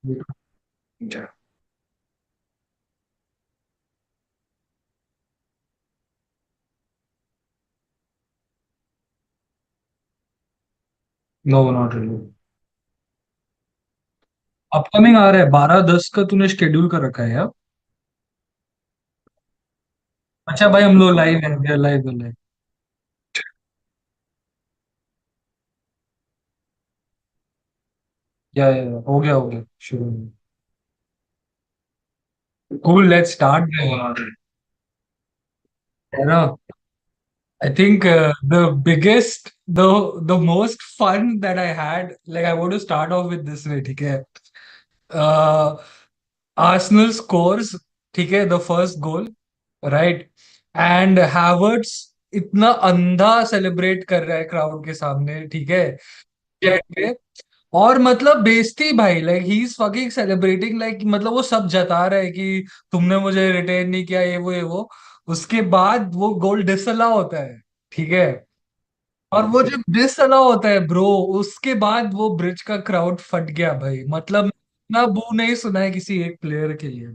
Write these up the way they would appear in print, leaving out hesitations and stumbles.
Yeah. No not really. Upcoming आ रहा है 12/10 का, तूने शेड्यूल कर रखा है यार? अच्छा भाई, हम लोग लाइव है, लाइव है, लाइव। या हो गया, हो गया शुरू। Cool, let's start. है ना? I think the biggest, the most fun that I had, like I want to start off with this way, ठीक है? Uh, Arsenal scores, ठीक है, the first goal, right? And Havertz इतना अंधा celebrate कर रहा है क्राउड के सामने, ठीक है? जेट पे। और मतलब बेइज्जती भाई, like he is fucking celebrating, like मतलब वो सब जता रहा है कि तुमने मुझे रिटेन नहीं किया, ये वो। उसके बाद वो गोल डिसअलाउ होता है, ठीक है? और वो जब डिसअलाउ होता है ब्रो, उसके बाद वो ब्रिज का क्राउड फट गया भाई, मतलब ना बू नहीं सुना है किसी एक प्लेयर के लिए।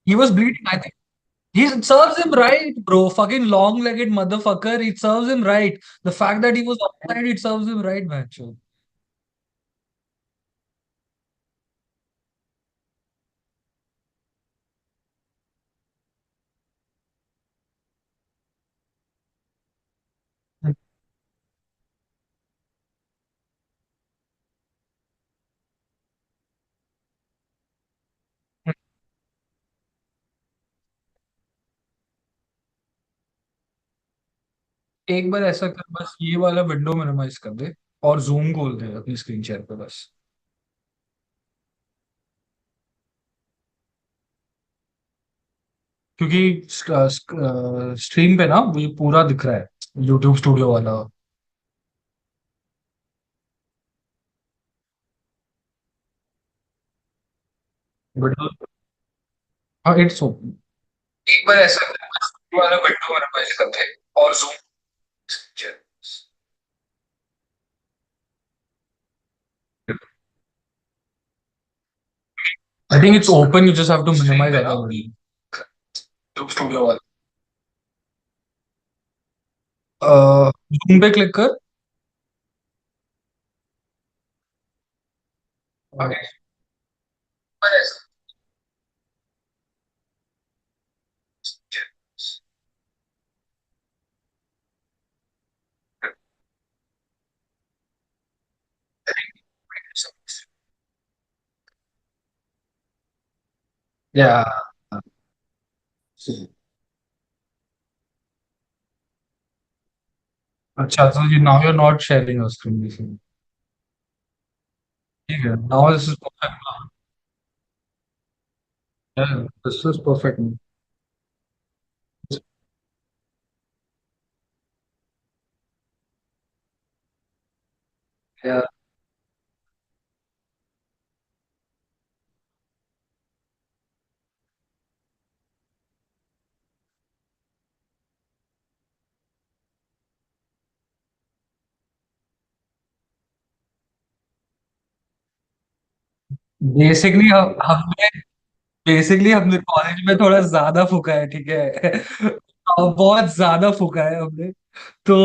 He was bleeding, I think. He serves him right, bro. Fucking long-legged motherfucker. It serves him right. The fact that he was offside, it serves him right, man. एक बार ऐसा कर, बस ये वाला विंडो मिनिमाइज कर दे और जूम खोल दे अपनी स्क्रीन शेयर पे बस। क्योंकि स्ट्रीम पे ना वो ये पूरा दिख रहा है, यूट्यूब स्टूडियो वाला। विंडो, हाँ इट्स ओपन। एक बार ऐसा कर, बस ये वाला विंडो मिनिमाइज कर दे और zoom. I think it's open, you just have to minimize other window, YouTube studio वाला। जूम पे क्लिक कर। Okay. या अच्छा, तो ये now you are not sharing your screen. ठीक है, now this is perfect. This is perfect. Basically हमने basically हमने कॉलेज में थोड़ा ज्यादा फूका है, ठीक है? और बहुत ज्यादा फूका है हमने। तो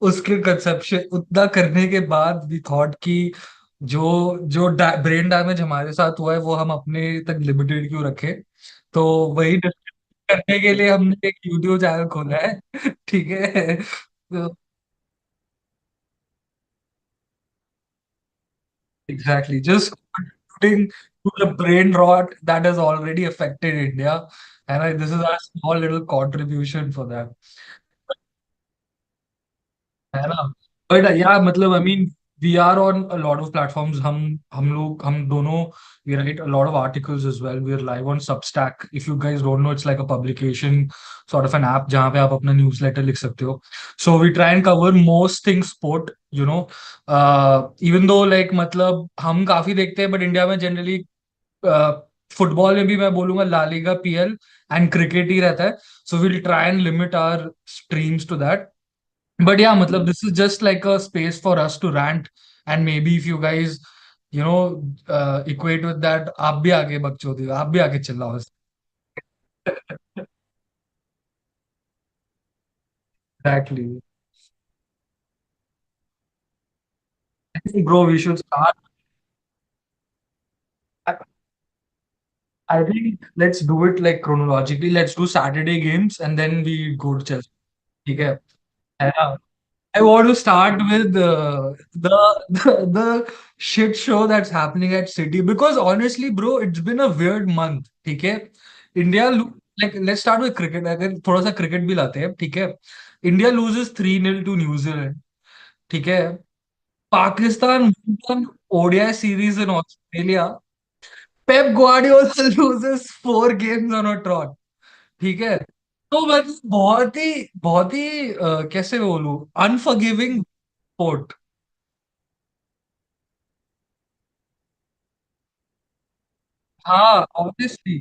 उसके कंसेप्शन उतना करने के बाद वी थॉट कि जो जो ब्रेन डैमेज हमारे साथ हुआ है वो हम अपने तक लिमिटेड क्यों रखें। तो वही करने के लिए हमने एक यूट्यूब चैनल खोला है। ठीक है, तो exactly just contributing to the brain rot that has already affected India, and this is our small little contribution for that. है ना? बट या मतलब I mean we are on a lot of platforms. हम दोनों we write a lot of articles as well. We are live on Substack. If you guys don't know, it's like a publication sort of an app जहाँ पे आप अपना newsletter लिख सकते हो। So we try and cover most things sport, you know. Even though like मतलब हम काफी देखते हैं, बट इंडिया में जनरली फुटबॉल में भी मैं बोलूंगा La Liga, PL and cricket ही रहता है। So will try and limit our streams to that. But yeah, matlab, this is just like a space for us to rant, and maybe if you guys equate with that, आप भी आगे बकचोदी हो, आप भी आगे चिल्लाओ। Exactly. Bro we should start. I think let's do it like chronologically. Let's do Saturday games and then we go to Chelsea. Okay. Yeah. I want to start with the shit show that's happening at City because honestly, bro, it's been a weird month. Okay. India like let's start with cricket. अगर थोड़ा सा cricket भी लाते हैं, ठीक है? India loses 3-0 to New Zealand. ठीक है? Pakistan won ODI series in Australia. Pep Guardiola loses 4 games on a trot. ठीक है? तो मतलब बहुत ही कैसे बोलूं, अनफॉरगिविंग स्पोर्ट। हाँ ऑब्वियसली।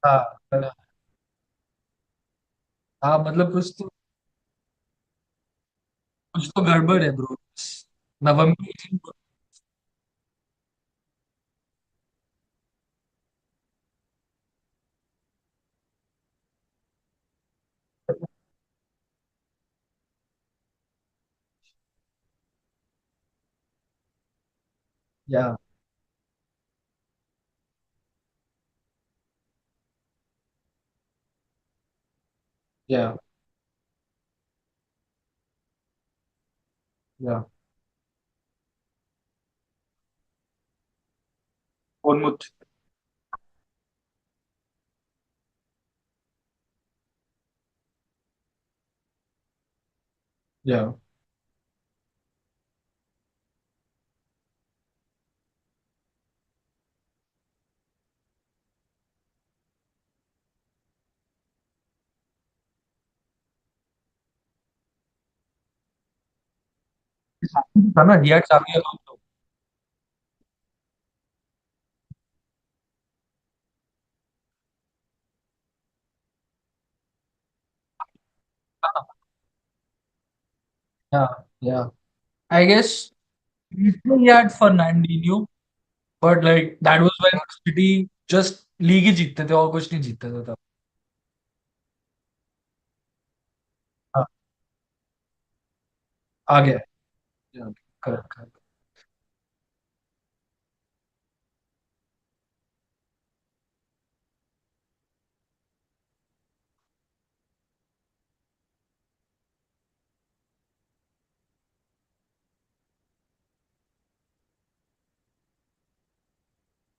हाँ हाँ, मतलब कुछ तो गड़बड़ है ब्रो। नवंबर। या या या बोurnemouth। या था ना, रियाड साहब। Yeah yeah I guess he had Fernandinho, but like that was when City just league ही जीतते थे और कुछ नहीं जीतते थे तब। हाँ, आ गया। Correct correct.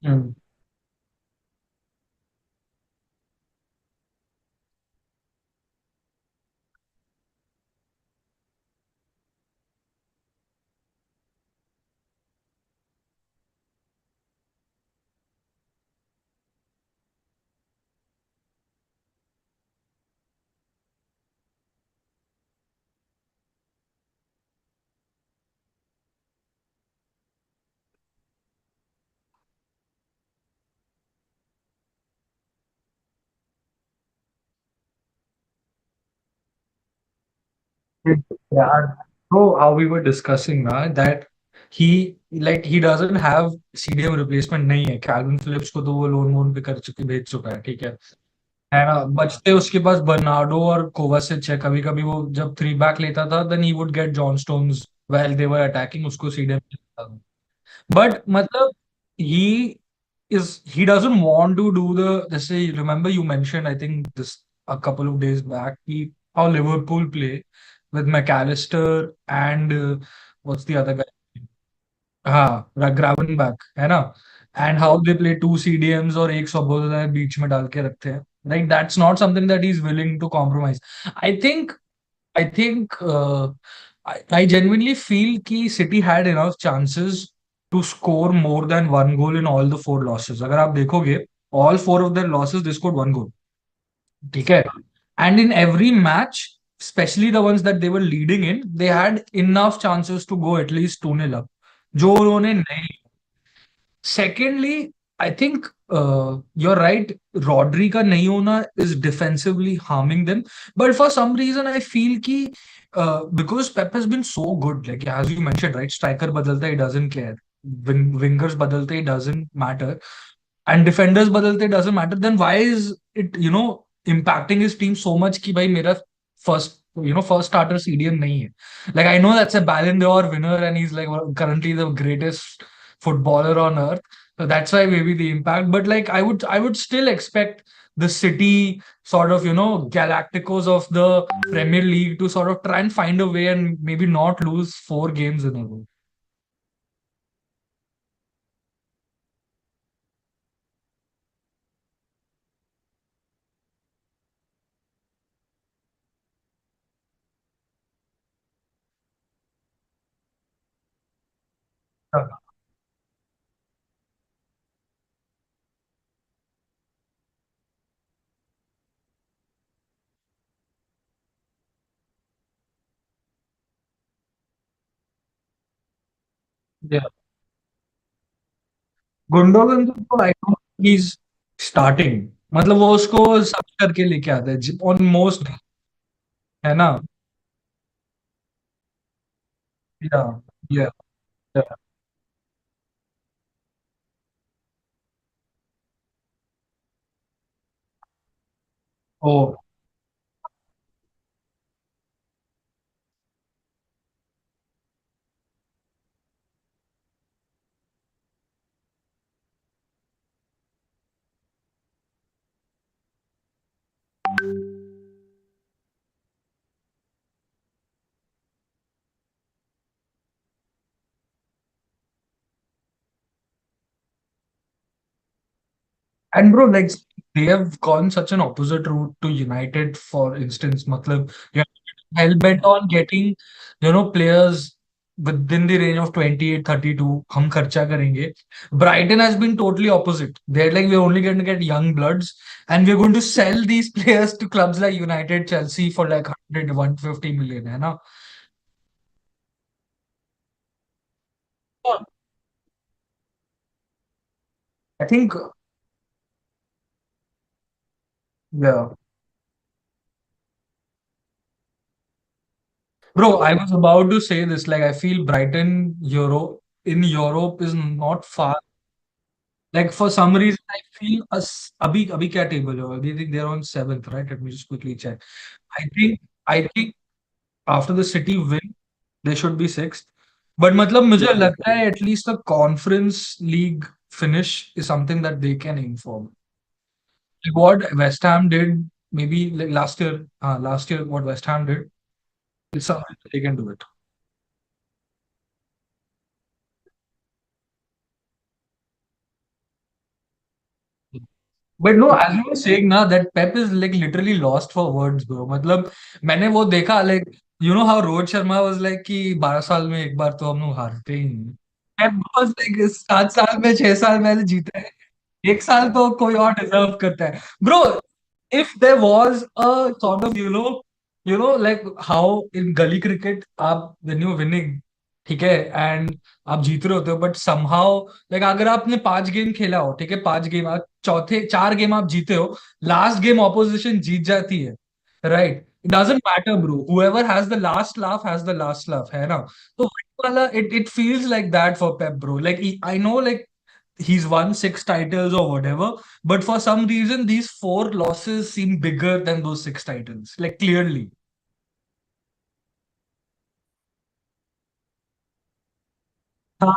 Hmm. Yeah, bro, how we were discussing ना that he doesn't have CDM replacement नहीं है। कैल्विन फिलिप्स को तो वो लोन वोन पे कर चुके भेज चुका है, ठीक है ना? बचते उसके पास बर्नार्डो और कोवासिच है। कभी कभी वो जब थ्री बैक लेता था then he would get John Stones while they were attacking, उसको सीडीएम देता था। बट मतलब he he doesn't want to do the, जैसे remember you mentioned I think this a couple of days back कि how Liverpool play with McAllister and what's the other guy? हाँ, Gravenberch है ना? And how they play two CDMs और एक Szoboszlai बीच में डाल के रखते हैं। Like that's not something that he is willing to compromise. I think I think I genuinely feel कि City had enough chances to score more than one goal in all the four losses। अगर आप देखोगे all four of their losses they scored one goal, ठीक है? And in every match, especially the ones that they were leading in, they had enough chances to go at least 2-0 up, जो उन्होंने नहीं। Secondly, I think you're right. Rodri का नहीं होना is defensively harming them. But for some reason, I feel कि because Pep has been so good, like as you mentioned, right? Striker बदलता he doesn't care. Wingers बदलते he doesn't matter. And defenders बदलते doesn't matter. Then why is it, impacting his team so much कि भाई मेरा first starter CDM नहीं है. Like I know that's a Ballon d'Or winner and he's like currently the greatest footballer on earth. So that's why maybe the impact. But like I would still expect the City sort of, Galacticos of the Premier League to sort of try and find a way and maybe not lose 4 games in a row. Yeah. Gundogan तो I know he is starting, मतलब वो उसको सब करके लेके आता है on most, है ना? या या ओ And bro, like they have gone such an opposite route to United, for instance. Matlab, you're hell bent on getting, players within the range of 28, 32. हम खर्चा करेंगे. Brighton has been totally opposite. They're like, we're only going to get young bloods and we're going to sell these players to clubs like United, Chelsea for like 100, 150 million, है ना? I think, yeah. Bro, I was about to say this. Like, I feel Brighton, in Europe is not far. Like, for some reason, I feel us. Abhi kya table hai? They think they're on seventh, right? Let me just quickly check. I think after the City win, they should be sixth. But मतलब मुझे लगता है at least a conference league finish is something that they can aim for. Like what West Ham did, maybe like last year what West Ham did, is something they can do it. But no, as you were saying ना, that Pep is like literally lost for words, bro. मतलब मैंने वो देखा, like how Rohit Sharma was like कि 12 साल में एक बार तो हम लोग हारते ही नहीं. Pep was like 7 साल में 6 साल मैंने जीते हैं. एक साल तो कोई और डिजर्व करता है. Bro, if there was a sort of, like how in gully cricket, आप when you're winning, ठीक है, एंड आप जीत रहे होते हो, बट समहाउ लाइक अगर आपने 5 गेम खेला हो, ठीक है, 5 गेम, आप चौथे 4 गेम आप जीते हो, लास्ट गेम ऑपोजिशन जीत जाती है, right? It doesn't matter bro, whoever has the last laugh has the last laugh, है ना? तो वही वाला, it feels like that for Pep bro. Like I know, like he's won 6 titles or whatever, but for some reason these 4 losses seem bigger than those 6 titles, like clearly. हाँ.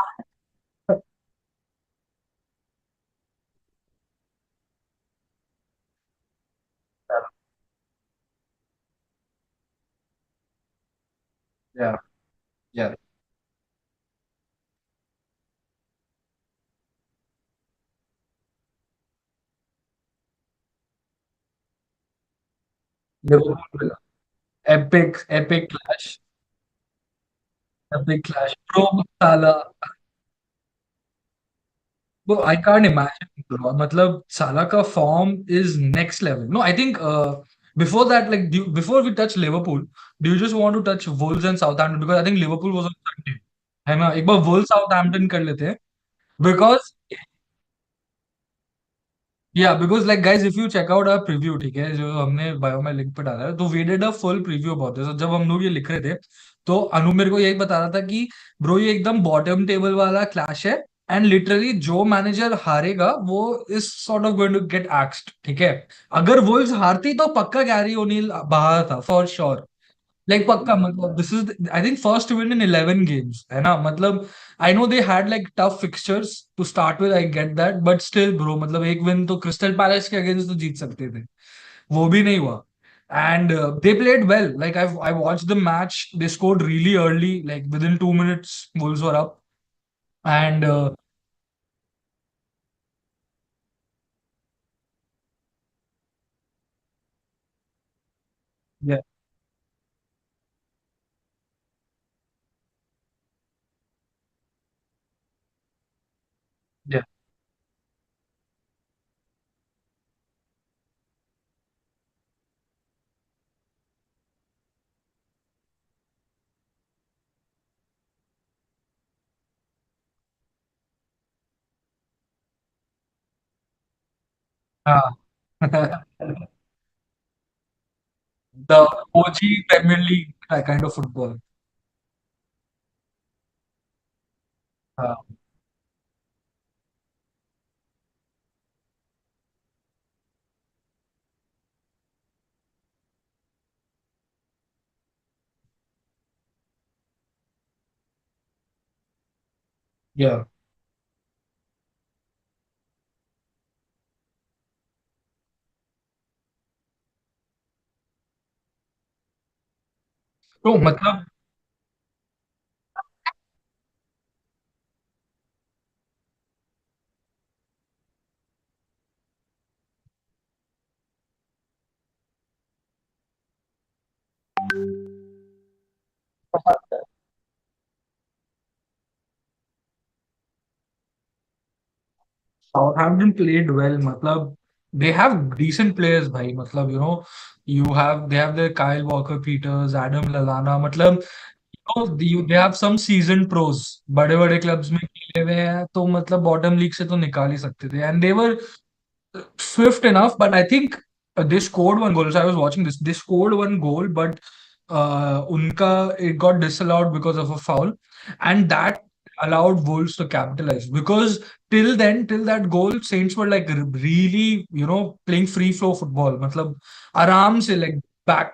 Yeah, yeah. Liverpool, epic clash, epic clash. Pro Salah. Bro, I can't imagine, bro. मतलब Salah का form is next level. No, I think before that, like before we touch Liverpool, do you just want to touch Wolves and Southampton? Because I think Liverpool was on Sunday. है ना? एक बार Wolves Southampton कर लेते हैं. Because या because like guys if you check out our preview, ठीक है, जो हमने बायो में लिंक पे डाला है, तो we did a full preview about this. जब हम लोग ये लिख रहे थे तो अनु मेरे को यही बता रहा था कि ब्रो ये एकदम बॉटम टेबल वाला क्लैश है, एंड लिटरली जो मैनेजर हारेगा वो is sort of going to get axed, ठीक है। अगर वुल्व्स हारती तो पक्का गैरी ओनील बाहर था फॉर श्योर। लाइक पक्का, मतलब this is I think first win in 11 games, है ना, मतलब I know they had like tough fixtures to start with, I get that, but still bro मतलब एक विन तो क्रिस्टल पैलेस के अगेंस्ट तो जीत सकते थे, वो भी नहीं हुआ। And they played well, like I watched the match, they scored really early, like within 2 minutes Wolves were up. And yeah, yeah, हाँ. The OG Premier League kind of football. हाँ. Yeah. तो मतलब Southampton played well, मतलब they have decent players भाई, मतलब they have the Kyle Walker Peters, Adam Lallana, मतलब they have some seasoned pros, बड़े बड़े क्लब्स में खेले हुए हैं, तो मतलब बॉटम लीग से तो निकाल ही सकते थे, and they were swift enough, but I think they scored one goal. So I was watching this. They scored one goal, but unka it got disallowed because of a foul, and that allowed Wolves to capitalize. Because till then, till that goal, Saints were like really, playing free flow football. मतलब आराम से like back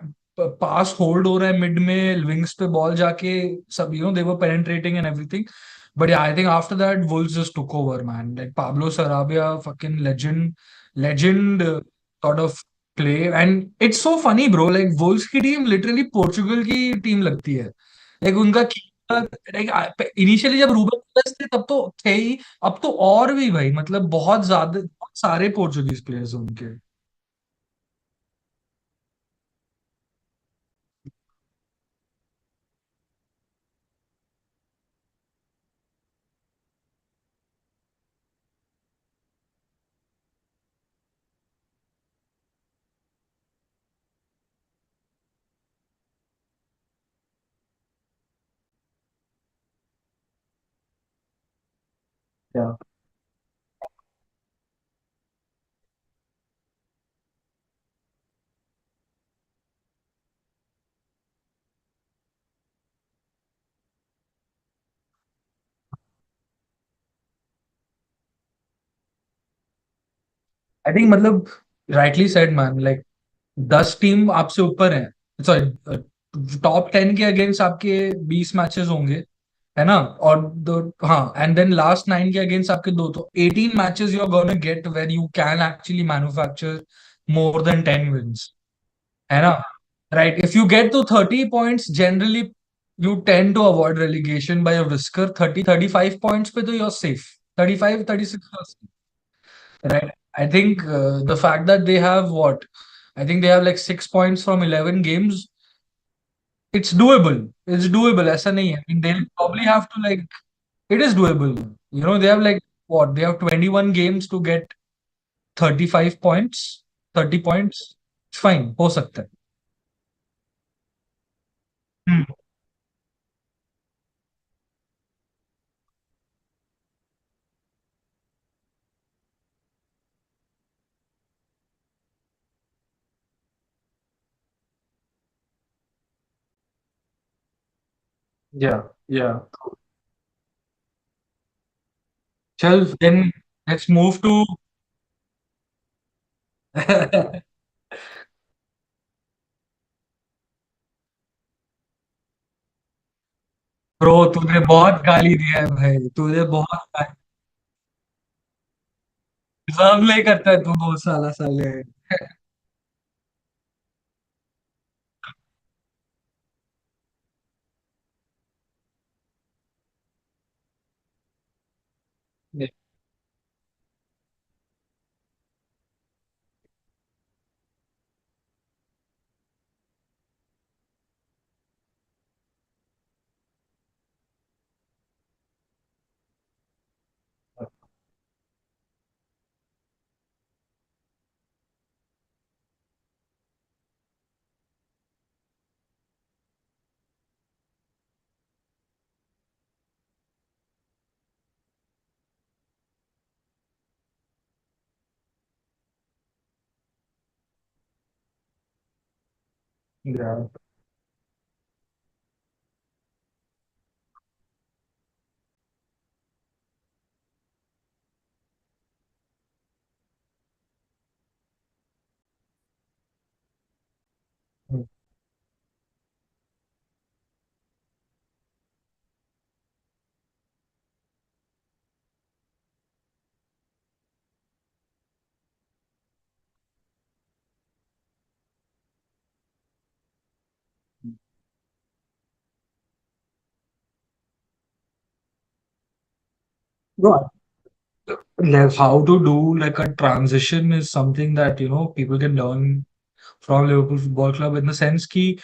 pass hold हो रहा है mid में wings पे ball जाके सब they were penetrating and everything. But yeah, I think after that, Wolves just took over, man. Like Pablo Sarabia, fucking legend sort of play. And it's so funny, bro. Like Wolves की team literally Portugal की team लगती है. Like उनका like initially जब Ruben diyas थे तब तो थे ही, अब तो और भी भाई, मतलब बहुत ज्यादा, बहुत सारे पोर्चुगीज प्लेयर्स हैं उनके. Yeah. आई थिंक मतलब rightly said man, like 10 team आपसे ऊपर है, सॉरी टॉप 10 के अगेंस्ट आपके 20 मैचेस होंगे, है ना, और दो, हाँ, एंड देन लास्ट 9 के अगेंस्ट आपके दो, तो 18 matches you are gonna get where you can actually manufacture more than 10 wins, है ना, right. If you get to 30 points generally you tend to avoid relegation by a whisker. 30-35 points पे तो you are safe. 35-36, right? I think the fact that they have what? I think they have like 6 points from 11 games. It's doable. It's doable. ऐसा नहीं है. I mean, they'll probably have to like. It is doable. They have like what? They have 21 games to get 35 points, 30 points. It's fine. हो सकता है. Hmm. Yeah, yeah. Chal, then let's move to bro, तूने बहुत गाली दिया है भाई, तूने बहुत डिजर्व नहीं करता है तू, बहुत साला साले। Yeah. No, like how to do like a transition is something that people can learn from Liverpool Football Club, in the sense ki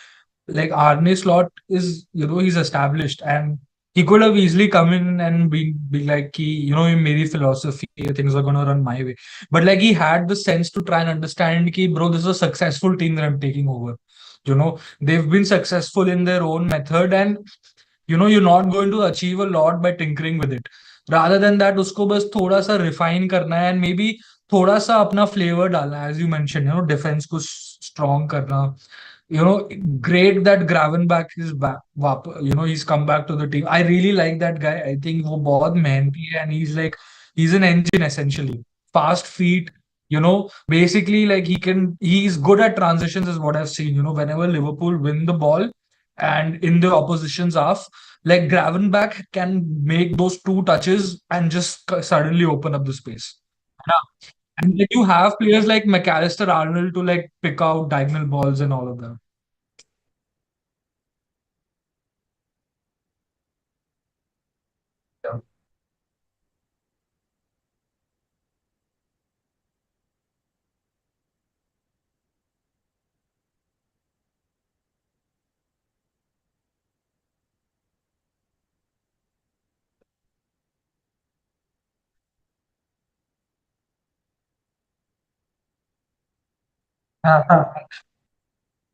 like Arne Slot is, he's established, and he could have easily come in and be like ki, मेरी philosophy है, things are gonna run my way. But like he had the sense to try and understand ki bro, this is a successful team that I'm taking over. They've been successful in their own method, and you're not going to achieve a lot by tinkering with it. Rather than that, उसको बस थोड़ा सा refine करना है, and maybe थोड़ा सा अपना flavor डालना है, as you mentioned, defense को strong करना. Great that Gravenberch is back. He's come back to the team. I really like that guy. I think वो बहुत मेहनती है, and he's an engine essentially. Fast feet. Basically like he's good at transitions is what I've seen. Whenever Liverpool win the ball and in the opposition's half, like Gravenberch can make those two touches and just suddenly open up the space. Yeah. And then you have players like McAllister Arnold to like pick out diagonal balls and all of them. Yeah.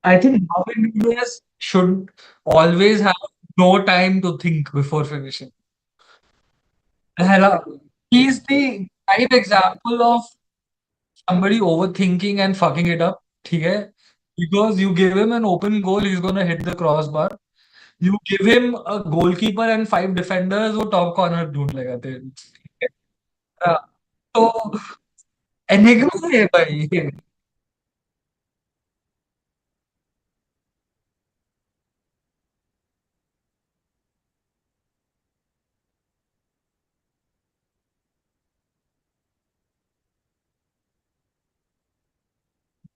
I think Marvin Nunes should always have no time to think before finishing. Hella, he's the prime example of somebody overthinking and fucking it up. Okay? Because you give him an open goal, he's gonna hit the crossbar. You give him a goalkeeper and five defenders, वो top corner ढूंढ लेगा तेरे. हाँ, तो enigma है भाई.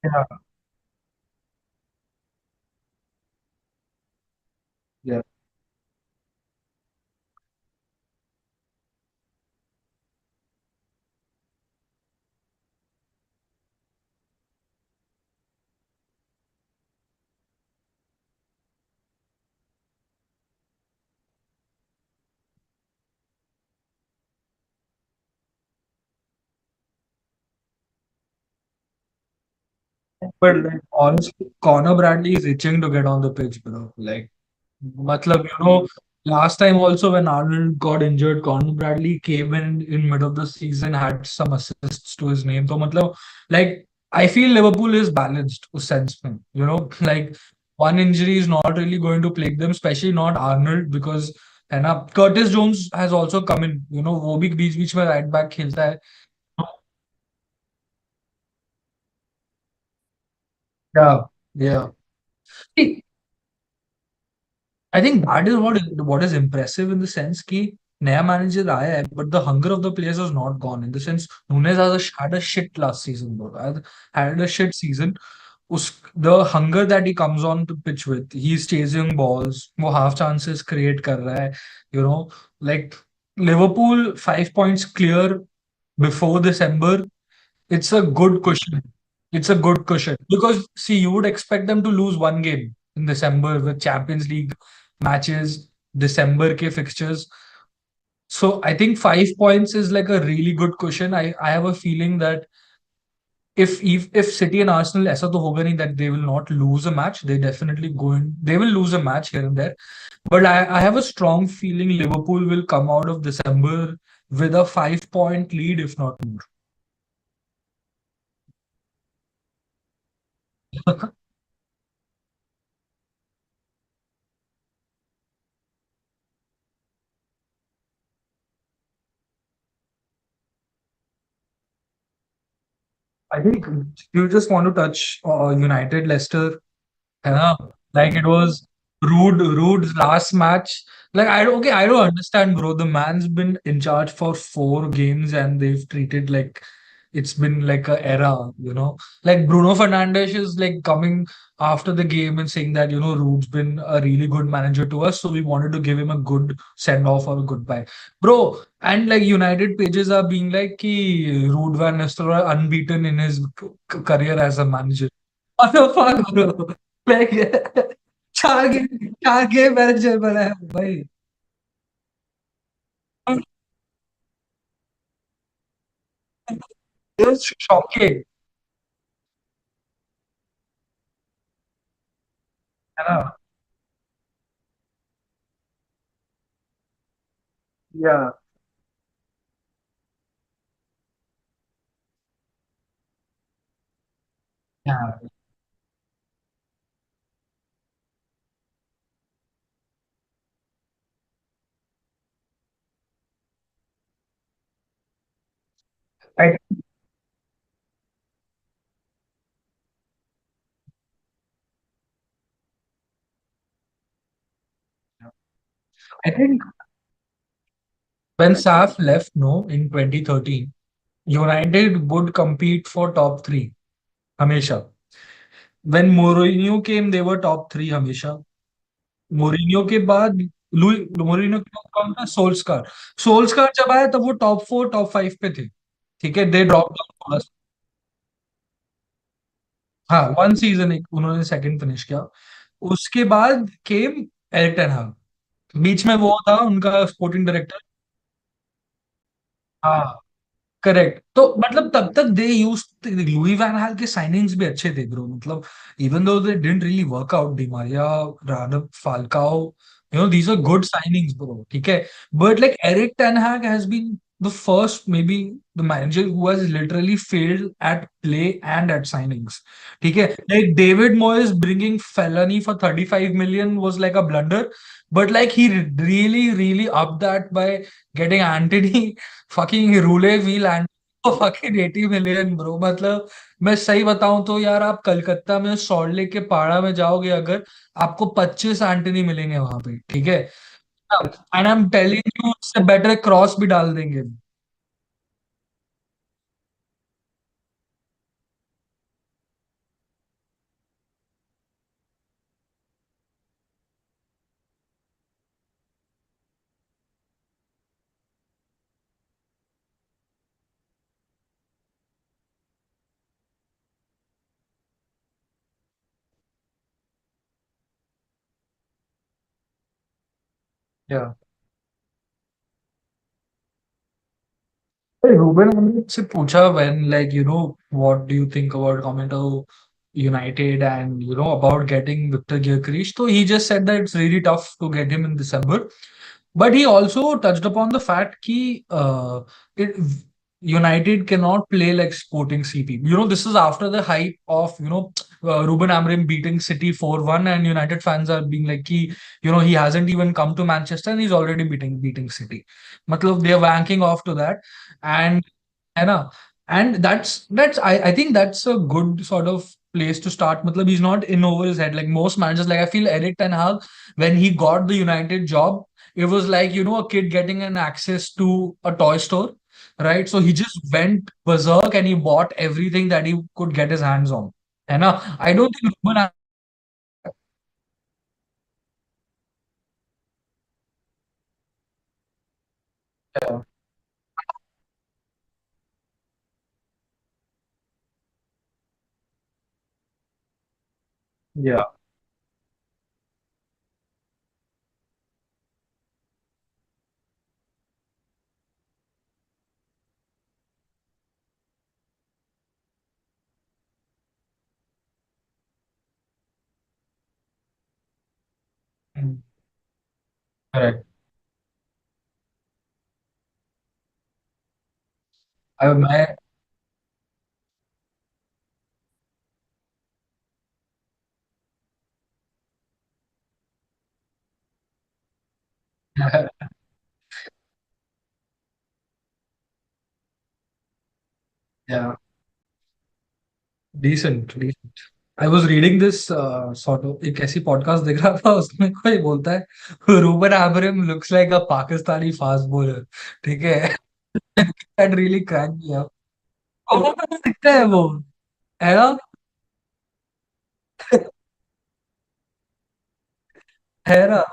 Yeah, yeah. But like honestly, Connor Bradley is itching to get on the pitch, bro. Like, matlab, last time also when Arnold got injured, Connor Bradley came in mid of the season, had some assists to his name. So, matlab, like, I feel Liverpool is balanced, उस sense में. Like one injury is not really going to plague them, especially not Arnold because है ना Curtis Jones has also come in. वो भी बीच बीच में right back खेलता है. Yeah, yeah. See, I think that is what is impressive in the sense कि नया manager आया है, but the hunger of the players was not gone. In the sense, Nunes had a shit last season, bro. Had a shit season. The hunger that he comes on to pitch with, he's chasing balls, वो half chances create कर रहा है, you know, like Liverpool 5 points clear before December. It's a good cushion. It's a good cushion because see, you would expect them to lose one game in December with Champions League matches, December ke fixtures. So I think 5 points is like a really good cushion. I have a feeling that if City and Arsenal ऐसा तो होगा नहीं that they will not lose a match. They will lose a match here and there. But I have a strong feeling Liverpool will come out of December with a 5 point lead, if not more. I think you just want to touch United Leicester. Yeah, like it was Rude's last match. Like I don't understand, bro. The man's been in charge for 4 games and they've treated like it's been like a era. Like Bruno Fernandes is like coming after the game and saying that, Rude's been a really good manager to us, so we wanted to give him a good send off or a goodbye. Bro, and like United pages are being like ki Rude Van Nistelrooy unbeaten in his career as a manager. What the fuck, bro? Like, चार game manager बना है भाई. It's shocking, है ना? Yeah. Yeah. I, I think when Saf left, no, in 2013, United would compete for top three, हमेशा. When Mourinho came, they were top three हमेशा. Mourinho के बाद Mourinho के बाद कौन था? सोल्सकार. सोल्सकार जब आया तब वो टॉप फोर टॉप फाइव पे थे. ठीक है, दे ड्रॉप थोड़ा सा. हाँ, वन सीजन एक उन्होंने सेकंड फिनिश किया. उसके बाद केम एरिक टेन हाग. बीच में वो था उनका स्पोर्टिंग डायरेक्टर. हाँ, करेक्ट. तो मतलब तब तक they used Louis van Gaal के साइनिंग्स भी अच्छे थे, ब्रो. मतलब even though they didn't really work out, Di Maria, रादब, Falcao, these are good signings, bro. ठीक है, but like Eric Ten Hag has been the first, maybe the manager who has literally failed at play and at signings. ठीक है, like David Moyes bringing Fellaini for 35 million was like a blunder, but like he really upped that by getting Anthony fucking Rule wheel and fucking 80 million, bro. मतलब मैं सही बताऊं तो यार, आप कलकत्ता में सॉल्ट लेक के पाड़ा में जाओगे अगर, आपको 25 एंटनी मिलेंगे वहां पे. ठीक है, and I am telling you उससे बेटर क्रॉस भी डाल देंगे. या रूबेन अमरीन से पूछा when like what do you think about coming to United and about getting Victor Gyökeres, so he just said that it's really tough to get him in December. But he also touched upon the fact कि it, United cannot play like Sporting CP. This is after the hype of Ruben Amorim beating City 4-1, and United fans are being like, he hasn't even come to Manchester and he's already beating City. Matlab, they are wanking off to that. And है ना? And that's I think that's a good sort of place to start. Matlab, he's not in over his head like most managers. Like I feel Eric Ten Hag, when he got the United job, it was like a kid getting an access to a toy store, right? So he just went berserk and he bought everything that he could get his hands on. है ना? I don't think Ruben. Yeah, yeah. Mm, correct. मैं yeah, decent. I was reading this sort of एक ऐसी podcast देख रहा था उसमें कोई बोलता है Ruben Amorim looks like a Pakistani fast bowler ठीक है that really crack me up कौन दिखता है वो है ना है ना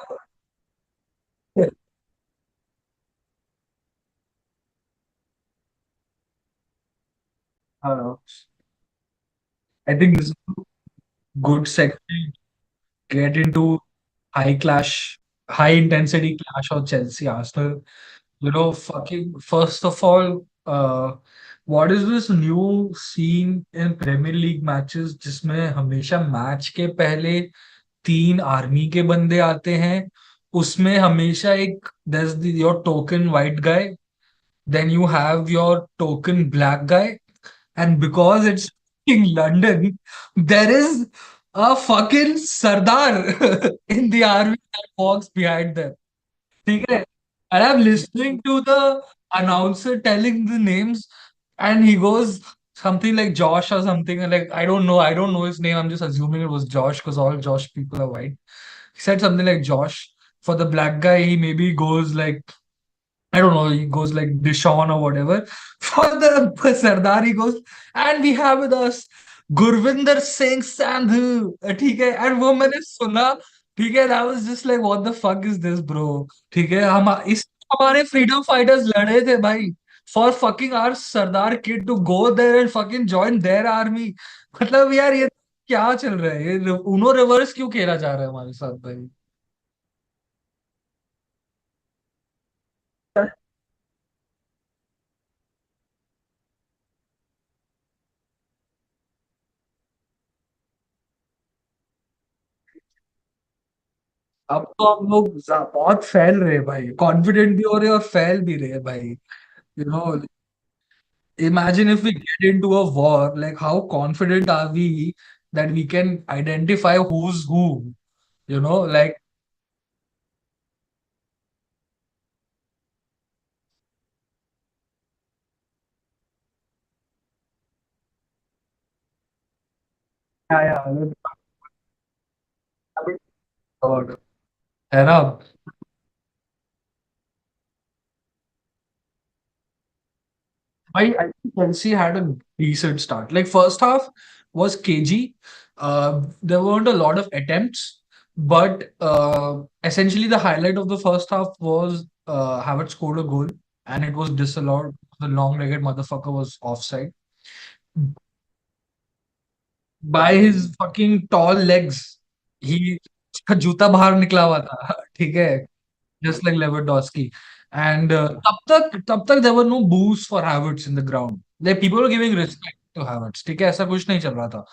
I think this good segment get into high clash high intensity clash of Chelsea Arsenal. Fucking first of all, what is this new scene in Premier League matches जिसमें हमेशा मैच के पहले तीन आर्मी के बंदे आते हैं उसमें हमेशा एक there's your token white guy, then you have your token black guy, and because it's in London, there is a fucking Sardar in the army that walks behind them. ठीक है? And I'm listening to the announcer telling the names, and he goes something like Josh or something. And like, I don't know his name. I'm just assuming it was Josh because all Josh people are white. He said something like Josh. For the black guy, he maybe goes like I don't know, he goes like Dishon or whatever. For the Sardar, he goes, and we have with us Gurvinder Singh Sandhu. ठीक है, and वो मैंने सुना, ठीक है, that was just like, what the fuck is this, bro? ठीक है, हमारे freedom fighters लड़े थे भाई, for fucking our Sardar kid to go there and fucking join their army. मतलब यार ये क्या चल रहा है? ये उनो रिवर्स क्यों खेला जा रहा है हमारे साथ भाई? अब तो हम लोग बहुत फैल रहे हैं भाई, कॉन्फिडेंट भी हो रहे हैं और फैल भी रहे हैं भाई. No imagine if we get into a war, like how confident are we that we can identify who's who, like. है ना? I think Chelsea had a decent start. Like first half was cagey. There weren't a lot of attempts, but essentially the highlight of the first half was Havertz scored a goal and it was disallowed. The long-legged motherfucker was offside by his fucking tall legs. He उसका जूता बाहर निकला हुआ था ठीक है, just like Lewandowski. And तब तक there were no boos for Havertz in the ground. Like people were giving respect to Havertz. ठीक है, ऐसा कुछ नहीं चल रहा था.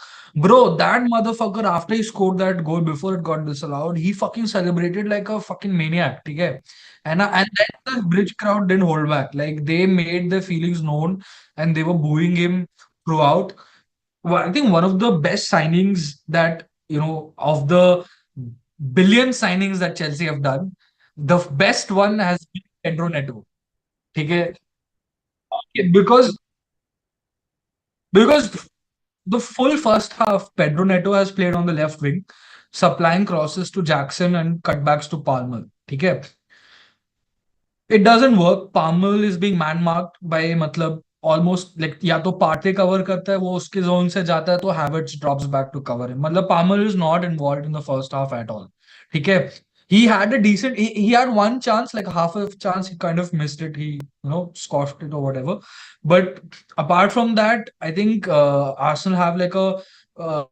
Bro, that motherfucker after he scored that goal before it got disallowed, he fucking celebrated like a fucking maniac. ठीक है, and then the bridge crowd didn't hold back. Like they made their feelings known and they were booing him throughout. well, I think one of the best signings that, of the billion signings that Chelsea have done, the best one has been Pedro Neto. Okay? Because because the full first half, Pedro Neto has played on the left wing, supplying crosses to Jackson and cutbacks to Palmer. Okay? It doesn't work. Palmer is being man marked by मतलब almost like या तो Partey cover करता है वो उसके zone से जाता है तो Havertz drops back to cover him. मतलब Palmer is not involved in the first half at all. ठीक है. He had a decent. He had one chance, like half a chance. He kind of missed it. He scoffed it or whatever. But apart from that, I think Arsenal have like a uh,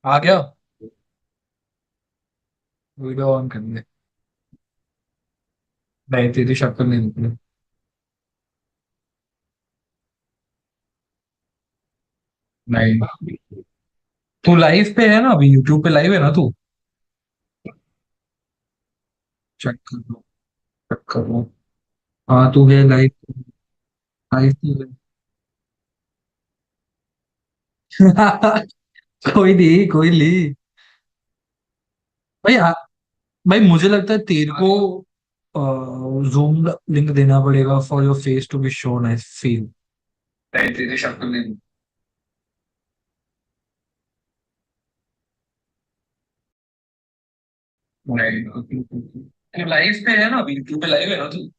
आ गया। Video on कर दे। नहीं, तेरी शक्ल नहीं निकली। नहीं, तू live पे है ना, अभी यूट्यूब पे लाइव है ना तू? चेक कर लो, चेक कर लो। हाँ, तू है लाइव। लाइव तू है। कोई नहीं, कोई नहीं। भाई भाई मुझे लगता है तेरे को जूम लिंक देना पड़ेगा for your face to be shown, I feel. नहीं, तेरी शक्ल नहीं। नहीं, तू लाइव पे है ना, अभी यूट्यूब पे लाइव है ना तू?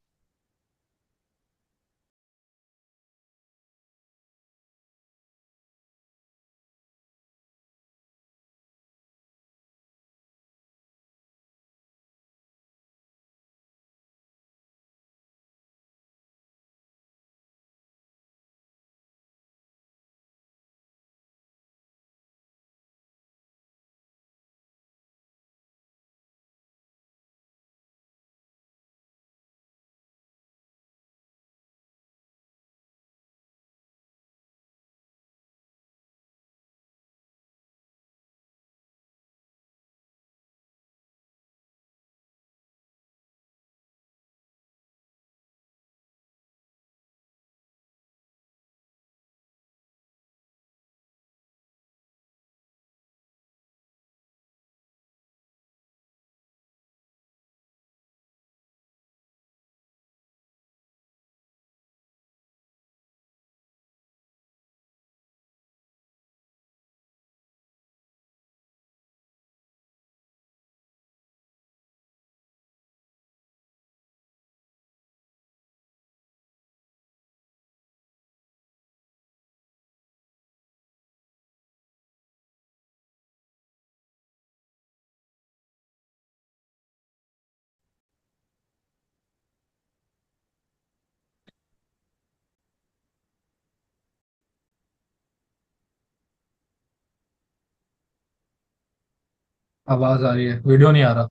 आवाज आ रही है, वीडियो नहीं आ रहा।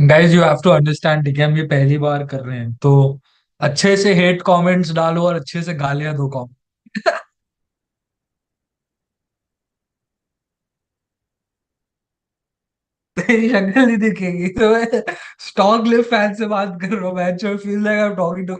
Guys, you have to understand, ठीक है, हम ये पहली बार कर रहे हैं तो अच्छे से हेट कमेंट्स डालो और अच्छे से गालियां दो कमेंट। मेरी शक्ल नहीं दिखेगी तो मैं स्टॉक लिव फैन से बात कर रहा हूँ। मैं जो feel like I am talking to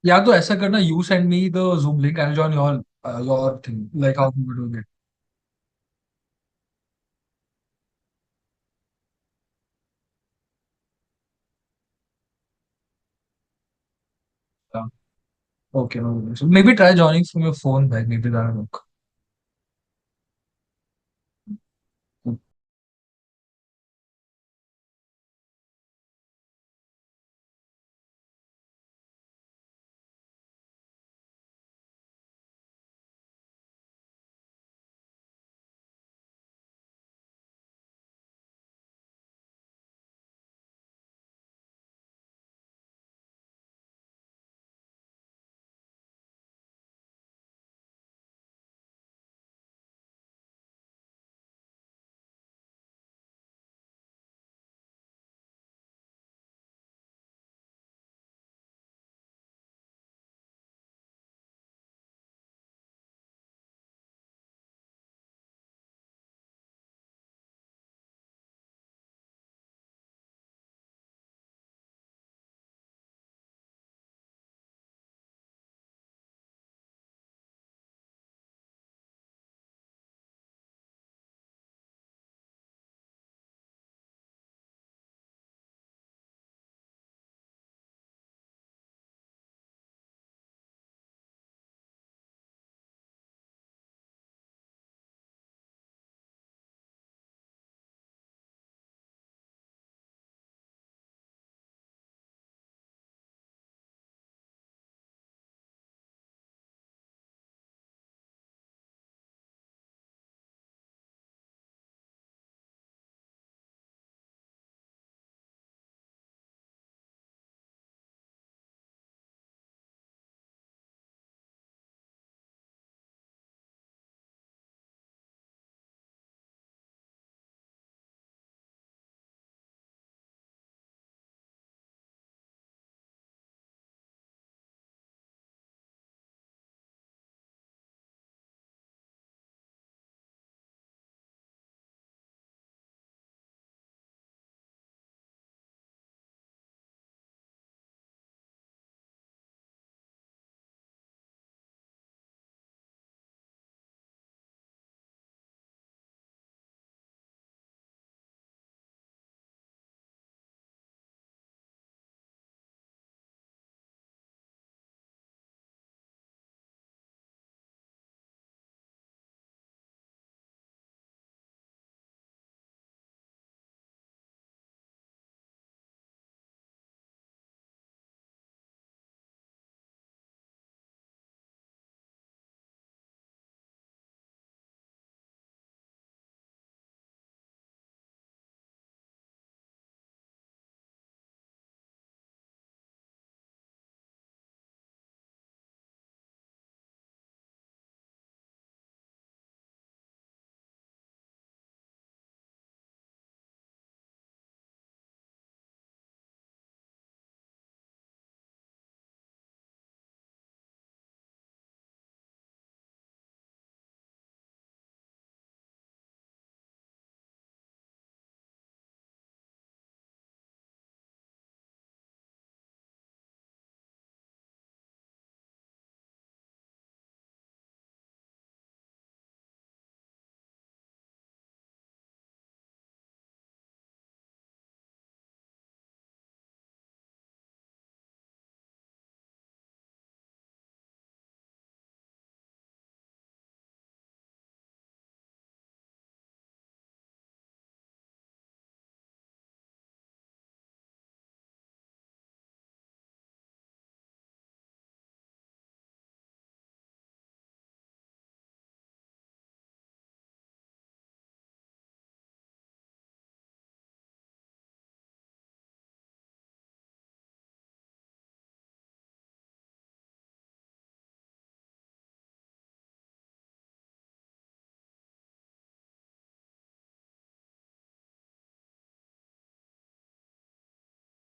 या तो ऐसा करना, you send me the zoom link, I join your thing like how you doing इट। Okay, no worries. So maybe try joining from your phone, like maybe that'll work.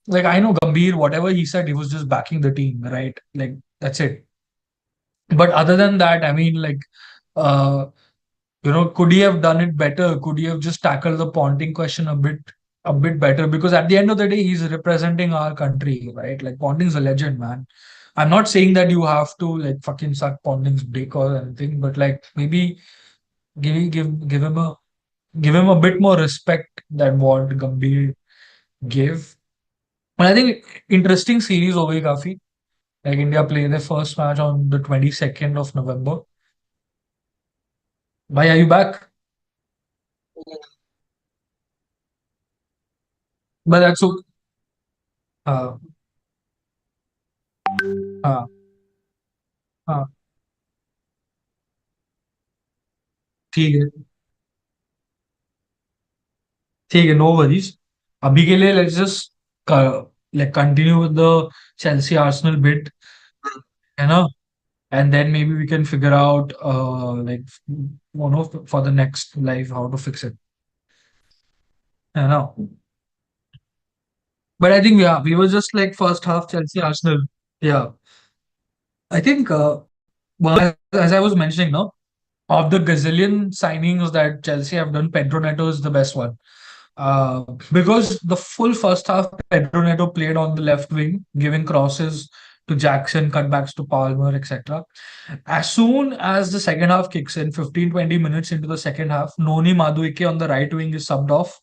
like I know Gambhir, whatever he said, he was just backing the team, right? Like that's it. But other than that, I mean, like, uh, could he have done it better? Could he have just tackled the Ponting question a bit better? Because at the end of the day, he's representing our country, right? Like Ponting's a legend, man. I'm not saying that you have to like fucking suck Ponting's dick or anything, but like maybe give him a bit more respect than what Gambhir gave. And I think interesting series over काफी. Like India play their first match on the 22nd of November. Bhai, are you back? But that's so. हाँ हाँ हाँ ठीक है ठीक है, no worries. अभी के लिए let's just like continue with the Chelsea Arsenal bit, है ना? And then maybe we can figure out like for the next live how to fix it, है ना? But I think yeah, we were just like first half Chelsea Arsenal. Yeah, I think well, as I was mentioning, no, of the gazillion signings that Chelsea have done, Pedro Neto is the best one. Uh, because the full first half, Pedro Neto played on the left wing, giving crosses to Jackson, cutbacks to Palmer, etc. As soon as the second half kicks in, 15-20 minutes into the second half, Noni Madueke on the right wing is subbed off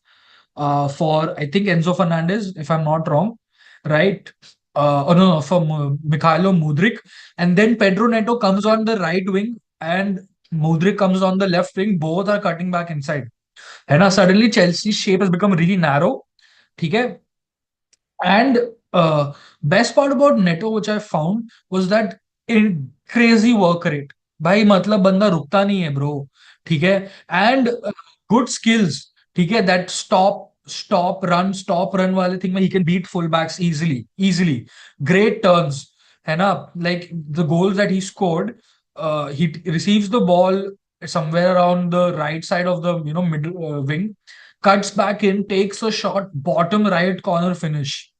for, I think, Enzo Fernandez, if I'm not wrong, right? Oh no, for Mikhailo Mudrik. And then Pedro Neto comes on the right wing and Mudrik comes on the left wing. Both are cutting back inside. And now suddenly Chelsea's shape has become really narrow. Okay? And best part about Neto, which I found, was that in crazy work rate. भाई मतलब बंदा रुकता नहीं है bro. ठीक है. And good skills. ठीक है. That stop run वाले thing में he can beat fullbacks easily. Great turns. है ना? Like the goals that he scored, he receives the ball somewhere around the right side of the middle wing, cuts back in, takes a shot, bottom right corner finish.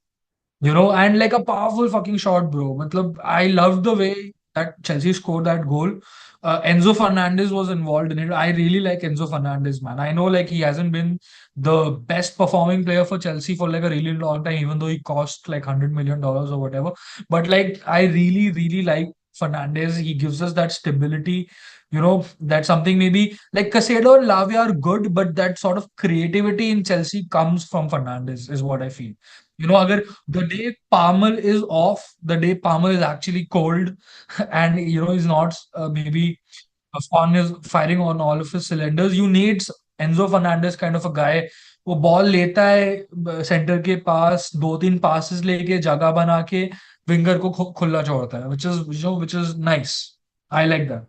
And like a powerful fucking shot, bro. Matlab, I loved the way that Chelsea scored that goal. Enzo Fernandez was involved in it. I really like Enzo Fernandez, man. I know like he hasn't been the best performing player for Chelsea for like a really long time, even though he cost like $100 million or whatever. But like I really, really like Fernandez. He gives us that stability. That's something maybe like Casado and Lavia are good, but that sort of creativity in Chelsea comes from Fernandez, is what I feel. अगर the day Palmer is off, the day Palmer is actually cold, and he's not maybe on his firing on all of his cylinders. You need Enzo Fernandez kind of a guy. वो ball लेता है centre के पास, दो तीन passes लेके जगह बना के विंगर को खुला छोड़ता है, which is nice. I like that.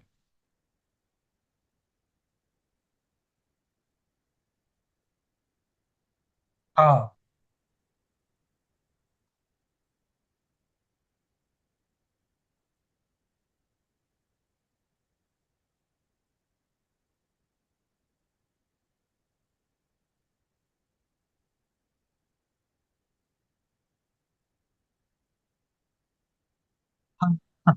हाँ हाँ हाँ.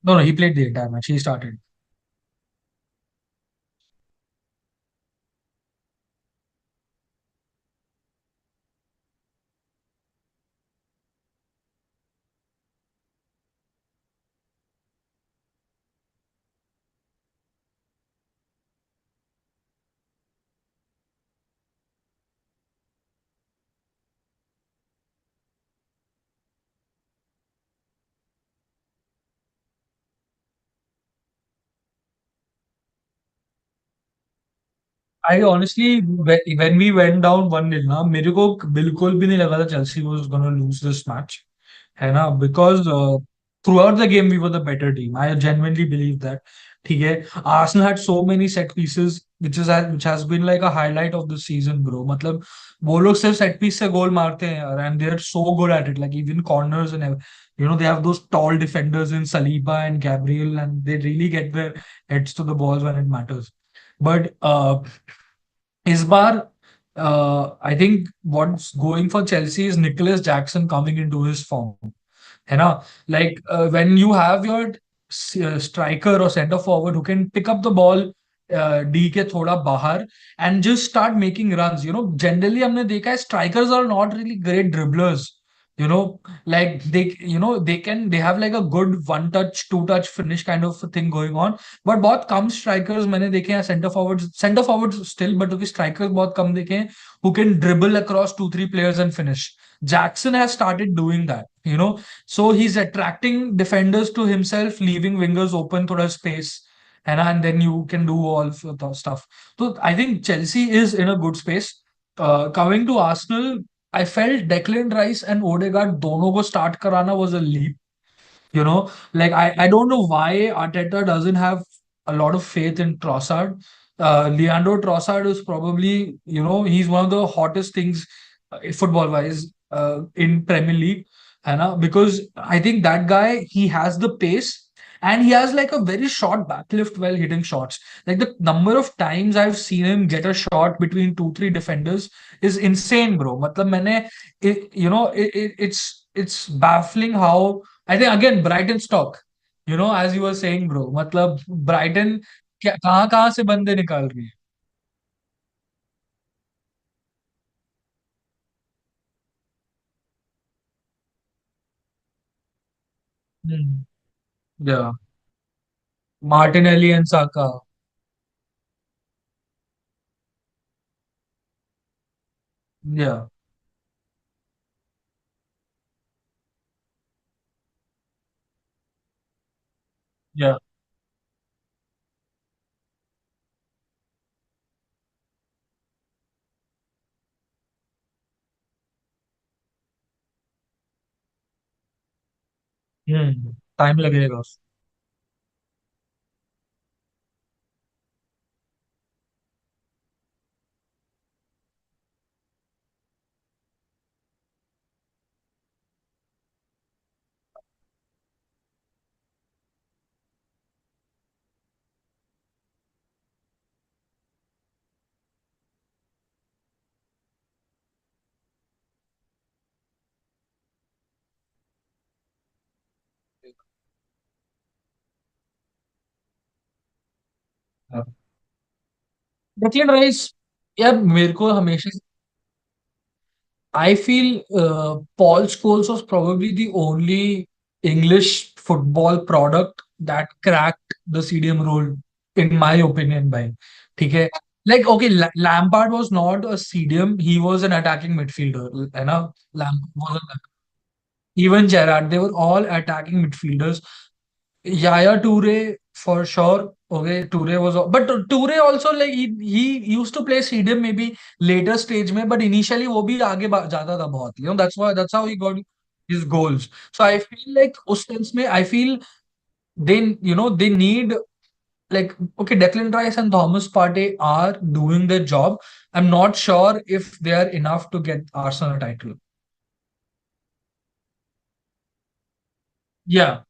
No, he played the entire match. He started. I honestly, when we went down 1-0 ना, मेरे को बिल्कुल भी नहीं लगा था Chelsea was gonna lose this match, है ना? Because throughout the game we were the better team. I genuinely believe that. ठीक है, Arsenal had so many set pieces, which has been like a highlight of the season, bro. मतलब वो लोग सिर्फ set piece से goal मारते हैं यार, and they're so good at it. Like even corners and they have those tall defenders in Saliba and Gabriel, and they really get their heads to the balls when it matters. But इस बार I think what's going for Chelsea is Nicholas Jackson coming into his form. है ना? Like when you have your striker or center forward who can pick up the ball D के थोड़ा बाहर and just start making runs. Generally हमने देखा है strikers are not really great dribblers. Like they have like a good one touch, two touch finish kind of thing going on. But बहुत कम strikers मैंने देखे हैं center forwards still, but क्योंकि strikers बहुत कम देखे हैं who can dribble across two, three players and finish. Jackson has started doing that. So he's attracting defenders to himself, leaving wingers open to the space, and then you can do all of the stuff. So I think Chelsea is in a good space. Coming to Arsenal, I felt Declan Rice and Odegaard दोनों को start कराना was a leap. Like I don't know why Arteta doesn't have a lot of faith in Trossard. Leandro Trossard is probably, he's one of the hottest things football wise in Premier League. Because I think that guy, he has the pace and he has like a very short backlift while hitting shots. Like the number of times I've seen him get a shot between two, three defenders is insane, bro. मतलब मैंने, it's baffling how I think again Brighton stock, as you were saying, bro. मतलब Brighton कहाँ कहाँ से बंदे निकाल रही है. Hmm. Yeah, Martinelli and Saka. Yeah, yeah. Time लगेगा उसको. डेक्लन राइस, यार मेरे को हमेशा I feel Paul Scholes was probably the only English football product that cracked the CDM role, in my opinion. By ठीक है, like okay, Lampard was not a CDM; he was an attacking midfielder. है ना? Lampard was even Gerrard. They were all attacking midfielders. Yaya Toure for sure. Okay, Toure was, but Toure also like he used to play CDM maybe later stage में, but initially वो भी आगे जाता था बहुत. That's how he got his goals. So I feel like उस sense में I feel they need like okay, Declan Rice and Thomas Partey are doing their job. I'm not sure if they are enough to get Arsenal a title. Yeah.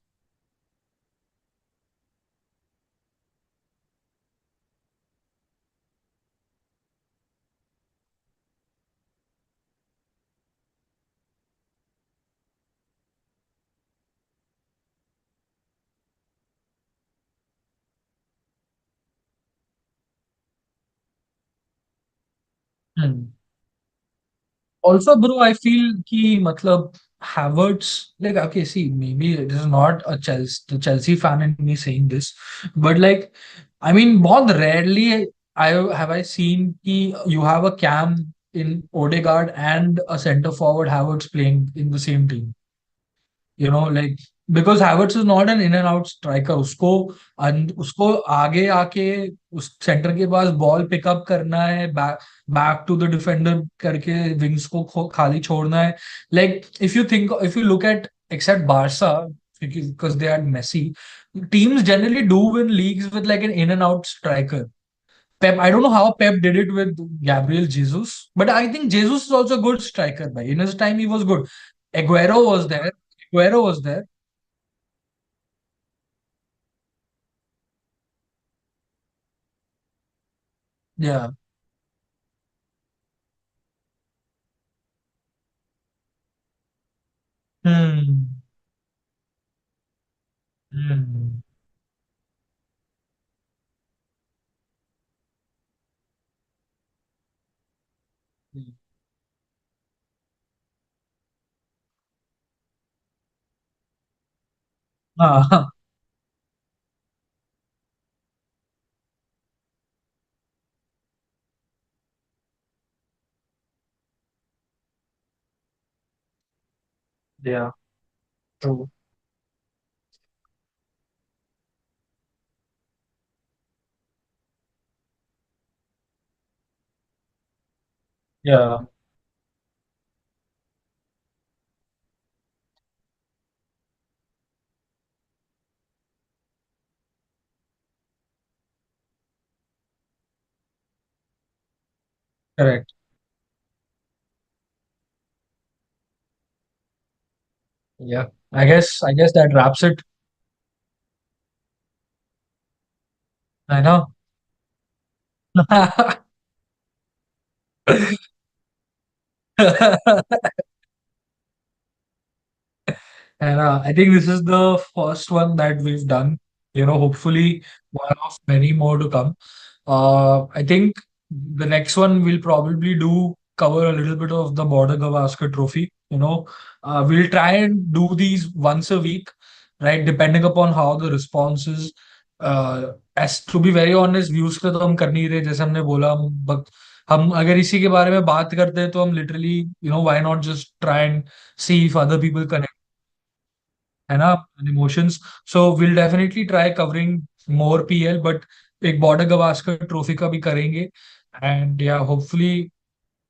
Hmm. Also, bro, I feel कि मतलब Havertz, like okay, see, maybe this is not a Chelsea fan in me saying this, but like, I mean, बहुत rarely I seen कि you have a cam in Odegaard and a centre forward Havertz playing in the same team. Like because Havertz is not an in and out striker. उसको आगे आके उस centre के पास ball pick up करना है, back to the defender करके wings को खाली छोड़ना है. Like if you look at except Barça, because they had Messi. Teams generally do win leagues with like an in and out striker. Pep, I don't know how Pep did it with Gabriel Jesus, but I think Jesus is also a good striker. Bhai. In his time, he was good. Aguero was there. Aguero was there. Yeah. Hmm. Hmm. Ah, yeah. True. Yeah. Correct. Yeah. I guess that wraps it. I know. And I think this is the first one that we've done. Hopefully one of many more to come. I think the next one we'll probably do cover a little bit of the Border Gavaskar Trophy. We'll try and do these once a week, right? Depending upon how the response is. As to be very honest, views पे तो हम कर नहीं रहे जैसे हमने बोला but हम अगर इसी के बारे में बात करते हैं तो हम literally why not just try and see if other people connect है ना and emotions. So we'll definitely try covering more PL, but एक बॉर्डर गवास्कर ट्रॉफी का भी करेंगे. And yeah, hopefully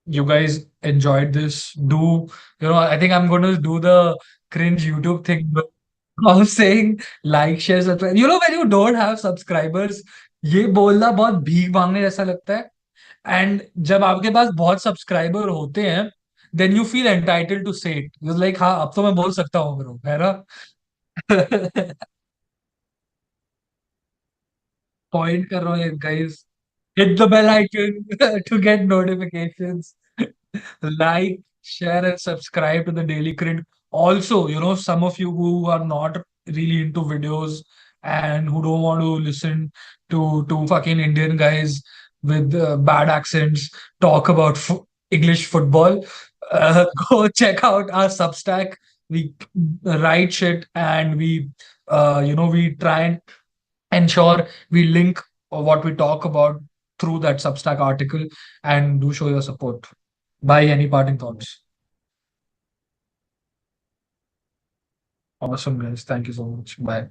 you guys enjoyed this. I think I'm going to do the cringe YouTube thing of saying like, share, subscribe. When you don't have subscribers, ये बोलना बहुत भीख मांगने जैसा लगता है. एंड जब आपके पास बहुत सब्सक्राइबर होते हैं then you feel entitled to say it like हाँ अब तो मैं बोल सकता हूँ ब्रो है ना. पॉइंट कर रहा हूँ guys. Hit the bell icon to get notifications. Like, share, and subscribe to the Daily Crit. Also, some of you who are not really into videos and who don't want to listen to fucking Indian guys with bad accents talk about English football, go check out our Substack. We write shit and we try and ensure we link what we talk about through that Substack article and do show your support. Bye. Any parting thoughts? Awesome, guys. Thank you so much. Bye.